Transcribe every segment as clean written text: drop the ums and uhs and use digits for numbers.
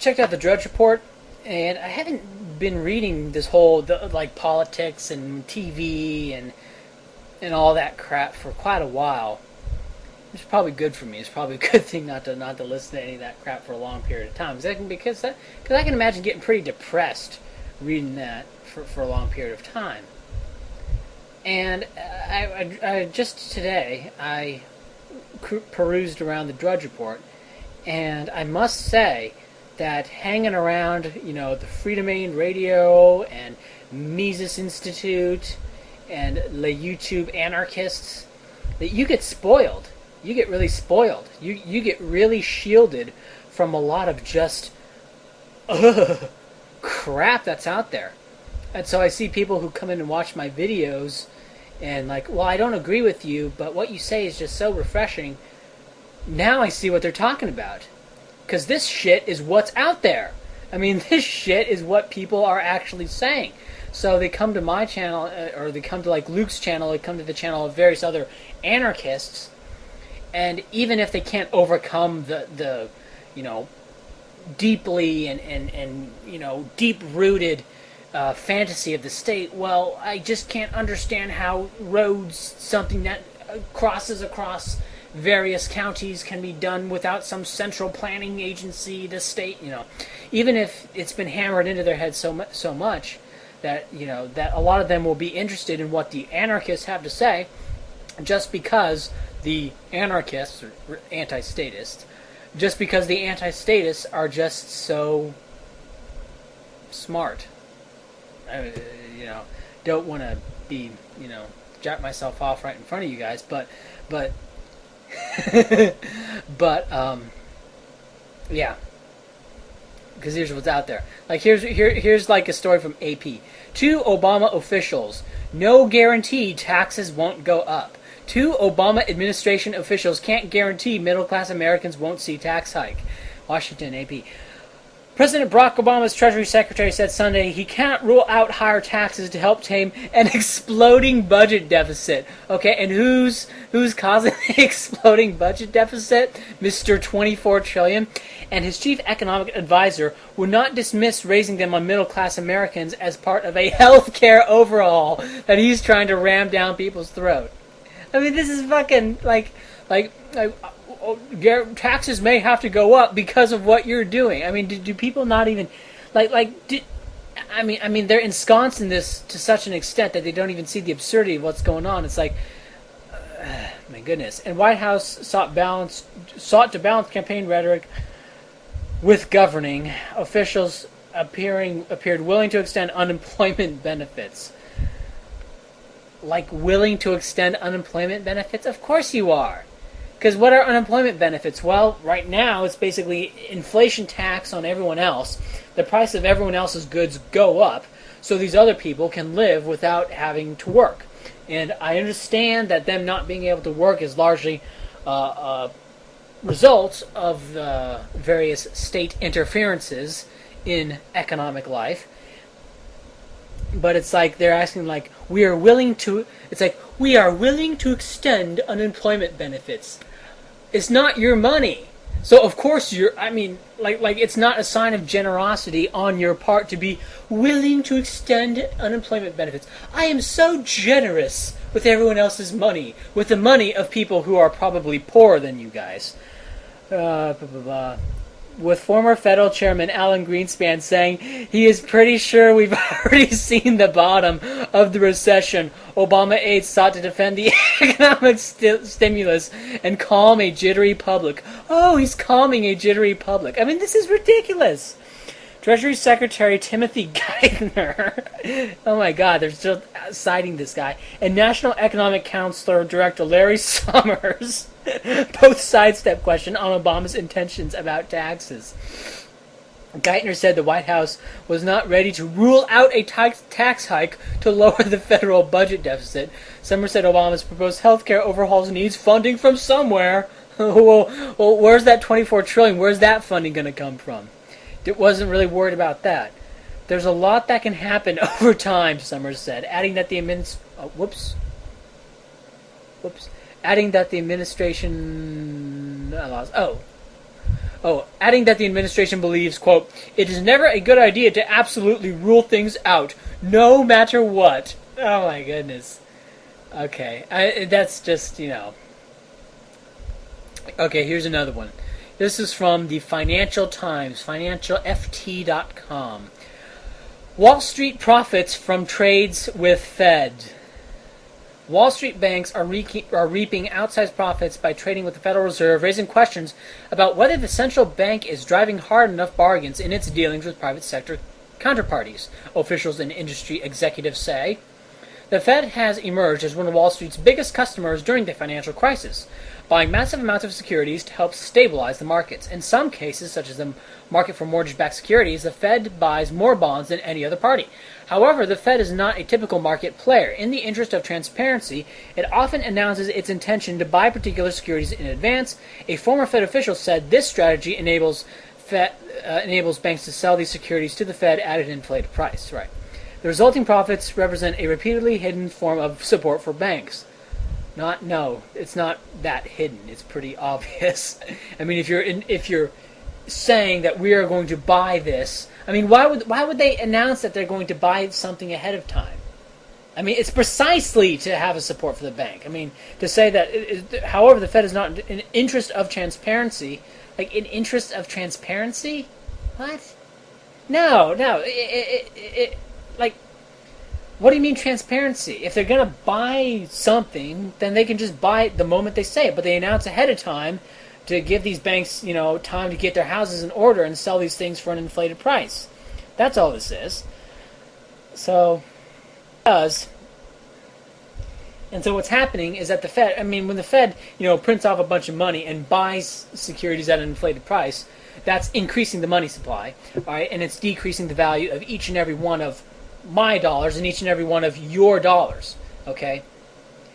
checked out the Drudge Report, and I haven't been reading this whole like politics and TV and all that crap for quite a while. It's probably good for me. It's probably a good thing not to listen to any of that crap for a long period of time. Because I can imagine getting pretty depressed reading that for a long period of time. And I just today I perused around the Drudge Report, and I must say that hanging around, the Freedom Aid Radio and Mises Institute and the YouTube anarchists, that you get spoiled. You get really spoiled. You get really shielded from a lot of just crap that's out there. And so I see people who come in and watch my videos and like, well, I don't agree with you, but what you say is just so refreshing. Now I see what they're talking about. Because this shit is what's out there. I mean, this shit is what people are actually saying. So they come to my channel, or they come to like Luke's channel, they come to the channel of various other anarchists, and even if they can't overcome the deeply and deep-rooted fantasy of the state, well, I just can't understand how roads, something that crosses across various counties, can be done without some central planning agency, the state, even if it's been hammered into their heads so much that, that a lot of them will be interested in what the anarchists have to say, just because the anarchists, or anti-statists, just because the anti-statists are just so smart. I, don't want to be, jack myself off right in front of you guys, but yeah, because here's what's out there. Like here's like a story from AP. 2 Obama officials: no guarantee taxes won't go up. 2 Obama administration officials can't guarantee middle-class Americans won't see tax hike. Washington, AP. President Barack Obama's Treasury Secretary said Sunday he can't rule out higher taxes to help tame an exploding budget deficit. Okay, and who's causing the exploding budget deficit? Mr. 24 trillion. And his chief economic advisor would not dismiss raising them on middle-class Americans as part of a health care overhaul that he's trying to ram down people's throat. I mean, this is fucking like taxes may have to go up because of what you're doing. I mean, do people not even I mean, they're ensconced in this to such an extent that they don't even see the absurdity of what's going on. It's like, my goodness. And White House sought to balance campaign rhetoric with governing. Officials appeared willing to extend unemployment benefits. Like willing to extend unemployment benefits? Of course you are. Because what are unemployment benefits? Well, right now it's basically inflation tax on everyone else. The price of everyone else's goods go up, so these other people can live without having to work. And I understand that them not being able to work is largely a result of various state interferences in economic life. But it's like they're asking, like, we are willing to extend unemployment benefits. It's not your money. So of course it's not a sign of generosity on your part to be willing to extend unemployment benefits. I am so generous with everyone else's money, with the money of people who are probably poorer than you guys. With former federal chairman Alan Greenspan saying he is pretty sure we've already seen the bottom of the recession. Obama aides sought to defend the economic stimulus and calm a jittery public. Oh, he's calming a jittery public. I mean, this is ridiculous. Treasury Secretary Timothy Geithner, oh my God, they're still citing this guy, and National Economic Counselor Director Larry Summers both sidestep question on Obama's intentions about taxes. Geithner said the White House was not ready to rule out a tax hike to lower the federal budget deficit. Summers said Obama's proposed health care overhauls needs funding from somewhere. well, where's that $24 trillion? Where's that funding going to come from? It wasn't really worried about that. There's a lot that can happen over time, Summers said, adding that the administration Oh, adding that the administration believes, quote, it is never a good idea to absolutely rule things out, no matter what. Oh my goodness. Okay, that's just. Okay, here's another one. This is from the Financial Times, financialft.com. Wall Street profits from trades with Fed. Wall Street banks are reaping outsized profits by trading with the Federal Reserve, raising questions about whether the central bank is driving hard enough bargains in its dealings with private sector counterparties, officials and industry executives say. The Fed has emerged as one of Wall Street's biggest customers during the financial crisis, buying massive amounts of securities to help stabilize the markets. In some cases, such as the market for mortgage-backed securities, the Fed buys more bonds than any other party. However, the Fed is not a typical market player. In the interest of transparency, it often announces its intention to buy particular securities in advance. A former Fed official said this strategy enables banks to sell these securities to the Fed at an inflated price. Right. The resulting profits represent a repeatedly hidden form of support for banks. No, it's not that hidden. It's pretty obvious. I mean, if you're saying that we are going to buy this, I mean, why would they announce that they're going to buy something ahead of time? I mean, it's precisely to have a support for the bank. I mean, to say that, however, the Fed is not in interest of transparency, like in interest of transparency, what? No, like. What do you mean transparency? If they're going to buy something, then they can just buy it the moment they say it. But they announce ahead of time to give these banks, time to get their houses in order and sell these things for an inflated price. That's all this is. So, it does. And so what's happening is that the Fed, when the Fed, prints off a bunch of money and buys securities at an inflated price, that's increasing the money supply, all right? And it's decreasing the value of each and every one of my dollars and each and every one of your dollars. Okay,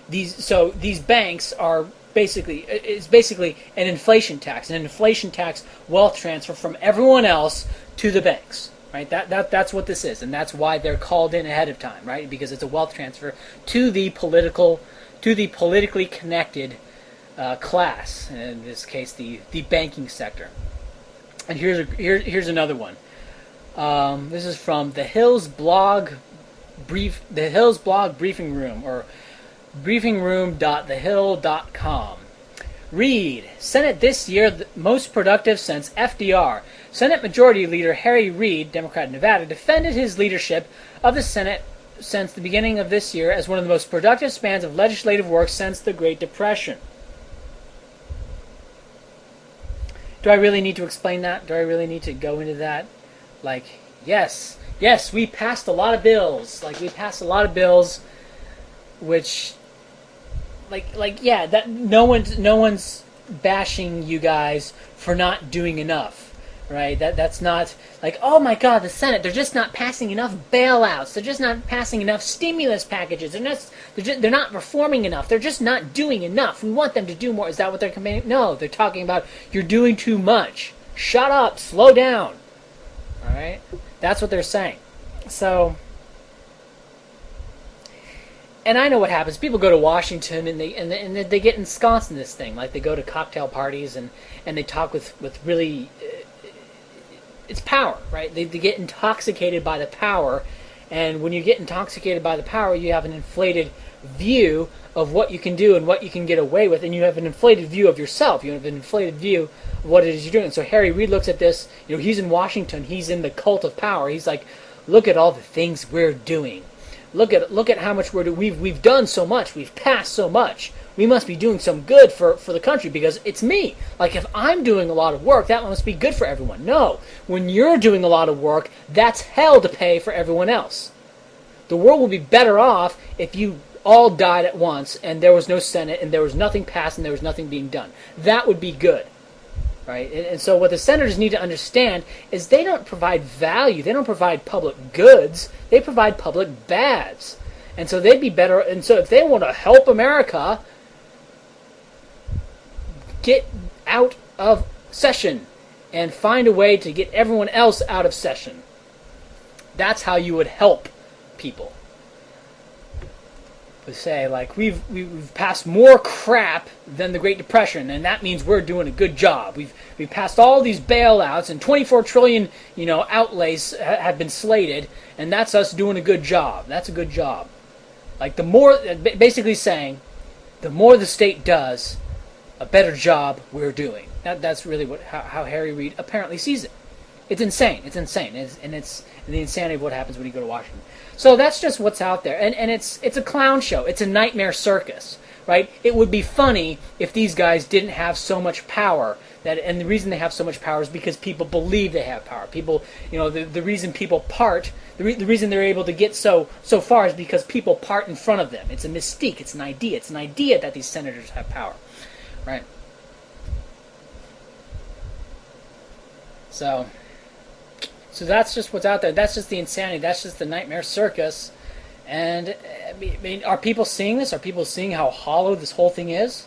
these banks are basically an inflation tax, wealth transfer from everyone else to the banks. Right, that's what this is, and that's why they're called in ahead of time. Right, because it's a wealth transfer to the politically connected class, in this case, the banking sector. And here's another one. This is from the Hill's blog briefing room, or briefingroom.thehill.com. Read, Senate this year the most productive since FDR. Senate Majority Leader Harry Reid, Democrat of Nevada, defended his leadership of the Senate since the beginning of this year as one of the most productive spans of legislative work since the Great Depression. Do I really need to explain that? Do I really need to go into that? Like, yes, we passed a lot of bills. Which, that no one's bashing you guys for not doing enough, right? That's not like, oh my God, the Senate, they're just not passing enough bailouts. They're just not passing enough stimulus packages. They're not reforming enough. They're just not doing enough. We want them to do more. Is that what they're complaining? No, they're talking about you're doing too much. Shut up. Slow down. All right, that's what they're saying. So, and I know what happens. People go to Washington and they get ensconced in this thing. Like they go to cocktail parties and they talk with really, it's power, right? They get intoxicated by the power, and when you get intoxicated by the power, you have an inflated view of what you can do and what you can get away with, and you have an inflated view of yourself. You have an inflated view of what it is you're doing. So Harry Reid looks at this. He's in Washington. He's in the cult of power. He's like, look at all the things we're doing. Look at how much we're doing. We've done so much. We've passed so much. We must be doing some good for the country because it's me. Like if I'm doing a lot of work, that must be good for everyone. No, when you're doing a lot of work, that's hell to pay for everyone else. The world will be better off if you all died at once and there was no Senate and there was nothing passed and there was nothing being done. That would be good, right? And so what the senators need to understand is they don't provide value. They don't provide public goods. They provide public bads. And so they'd be better. And so if they want to help America get out of session and find a way to get everyone else out of session, that's how you would help people. would say, like, we've passed more crap than the Great Depression, and that means we're doing a good job. We've passed all these bailouts, and 24 trillion outlays have been slated, and that's us doing a good job. That's a good job. Like, the more, basically saying, the more the state does, a better job we're doing. That's really how Harry Reid apparently sees it. It's insane. It's insane, it's the insanity of what happens when you go to Washington. So that's just what's out there, and it's a clown show. It's a nightmare circus, right? It would be funny if these guys didn't have so much power. And the reason they have so much power is because people believe they have power. People, the reason people part, the reason they're able to get so far is because people part in front of them. It's a mystique. It's an idea. It's an idea that these senators have power, right? So that's just what's out there. That's just the insanity. That's just the nightmare circus. And I mean, are people seeing this? Are people seeing how hollow this whole thing is?